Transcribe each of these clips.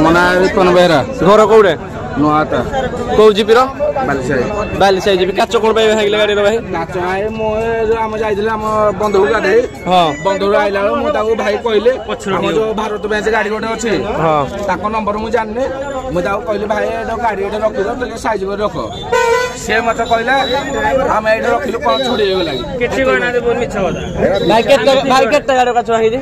ମୋ ନାଁ ରିପନ ବେହେରା। ଘର କୋଉଠେ? ନୂଆଟା। କୋଉ ଜିପିର? ବାଲିସାହି। ବାଲିସାହି ଜିପି। କାଚ କଣ ପାଇଁ ଭାଙ୍ଗିଲେ ଗାଡ଼ିର ଭାଇ? କାଚ ଭାଇ ମୁଁ ଆମେ ଯାଇଥିଲେ ଆମ ବନ୍ଧୁକୁ ଗାଧେଇ। ହଁ। ବନ୍ଧୁରୁ ଆଇଲା ବେଳକୁ ମୁଁ ତାକୁ ଭାଇ କହିଲି ଆମ ଯୋଉ ଭାରତ ବ୍ୟାଙ୍କ ଗାଡ଼ି ଗୋଟେ ଅଛି ତାଙ୍କ ନମ୍ବର ମୁଁ ଜାଣିନି। ମୁଁ ତାକୁ କହିଲି ଭାଇ ଏଇଟା ଗାଡ଼ି ଏଇଟା ରଖିଦ ଟିକେ ସାଇଜ କରି ରଖ। ସିଏ ମତେ କହିଲା ଆମେ ଏଇଟା ରଖିଲୁ କଣ ଛୁଡ଼ି ହେଇଗଲା କିଛି କହିନାହାନ୍ତି ବହୁତ ମିଛ କଥା। ଭାଇ କେତେ ଗାଡ଼ି କାଚ ଭାଙ୍ଗିଛି?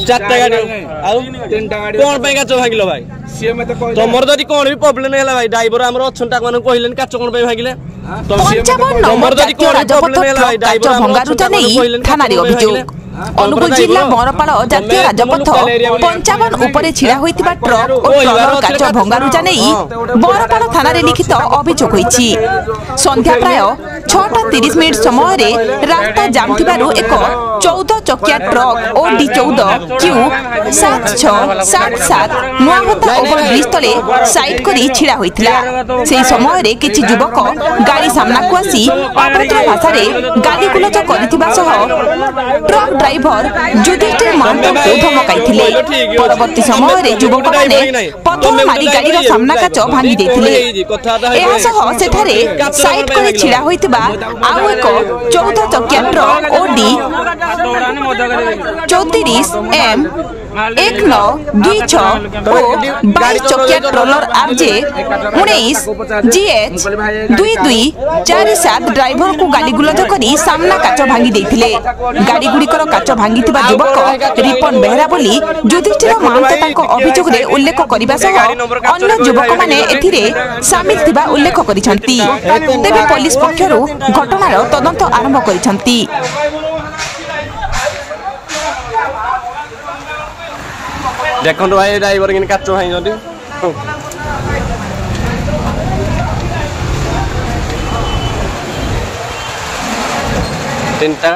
ଚାରିଟା ଗାଡ଼ି। ଆଉ 3ଟା ଗାଡ଼ି କଣ ପାଇଁ କାଚ ଭାଙ୍ଗିଲ ଭାଇ? ସିଏ ମତେ କହିଲା ତମର ଯଦି କଣ ବି ପ୍ରୋବ୍ଲେମ ହେଲା ଭାଇ ଡ୍ରାଇଭର ଆମର ଅଛନ୍ତି ତାକୁ ମାନଙ୍କୁ କହିଲେନି କାଚ କଣ ପାଇଁ ଭାଙ୍ଗିଲେ? 55 ନମ୍ବର ଜାତୀୟ ରାଜପଥ ଟ୍ରକ୍ କାଚ ଭଙ୍ଗାରୁଜା ନେଇ ଥାନାରେ ଅଭିଯୋଗ। ଅନୁଗୁଳ ଜିଲ୍ଲା ବରପାଳ ଜାତୀୟ ରାଜପଥ 55 ଉପରେ ଛିଡ଼ା ହୋଇଥିବା ଟ୍ରକ୍ ଓ ଟ୍ରଲର କାଚ ଭଙ୍ଗାରୁଜା ନେଇ ବରପାଳ ଥାନାରେ ଲିଖିତ ଅଭିଯୋଗ ହୋଇଛି। ସନ୍ଧ୍ୟା ପ୍ରାୟ 6:30 ସମୟରେ ରାସ୍ତା ଜାମ୍ ଥିବାରୁ ଏକ 14 ଚକିଆ truck OD14 Q7677 Nuahata overbridge ତଳେ ସାଇଡ୍ କରି ଛିଡ଼ା ହୋଇଥିଲା। ସେହି ସମୟରେ କିଛି ଯୁବକ ଗାଡ଼ି ସାମ୍ନାକୁ ଆସି ଅଭଦ୍ର ଭାଷାରେ ଗାଳିଗୁଲଜ କରିଥିବା ସହ ଟ୍ରକ୍ ଡ୍ରାଇଭର ଯୁଧିଷ୍ଠିର ମହାନ୍ତଙ୍କୁ ଧମକାଇଥିଲେ। ପରବର୍ତ୍ତୀ ସମୟରେ ଯୁବକମାନେ ପଥର ମାରି ଗାଡ଼ିର ସାମ୍ନା କାଚ ଭାଙ୍ଗି ଦେଇଥିଲେ। ଏହା ସହ ସେଠାରେ ସାଇଡ୍ କରି ଛିଡ଼ା ହୋଇଥିବା ଆଉ ଏକ 14 ଚକିଆ ଟ୍ରକ୍ OD 34M 1926 ଓ 22 ଚକିଆ ଟ୍ରଲର RJ 19 GH 2247 ଡ୍ରାଇଭରକୁ ଗାଳିଗୁଲଜ କରି ସାମ୍ନା କାଚ ଭାଙ୍ଗି ଦେଇଥିଲେ। ଗାଡ଼ିଗୁଡ଼ିକର କାଚ ଭାଙ୍ଗିଥିବା ଯୁବକ ରିପନ ବେହେରା ବୋଲି ଯୁଧିଷ୍ଠିର ମହାନ୍ତ ତାଙ୍କ ଅଭିଯୋଗରେ ଉଲ୍ଲେଖ କରିବା ସହ ଅନ୍ୟ ଯୁବକମାନେ ଏଥିରେ ସାମିଲ ଥିବା ଉଲ୍ଲେଖ କରିଛନ୍ତି। ତେବେ ପୋଲିସ ପକ୍ଷରୁ ଘଟଣାର ତଦନ୍ତ ଆରମ୍ଭ କରିଛନ୍ତି। ଦେଖନ୍ତୁ ଭାଇ ଡ୍ରାଇଭର କିନି କାଚ ଭାଙ୍ଗିଛନ୍ତି। ତିନିଟା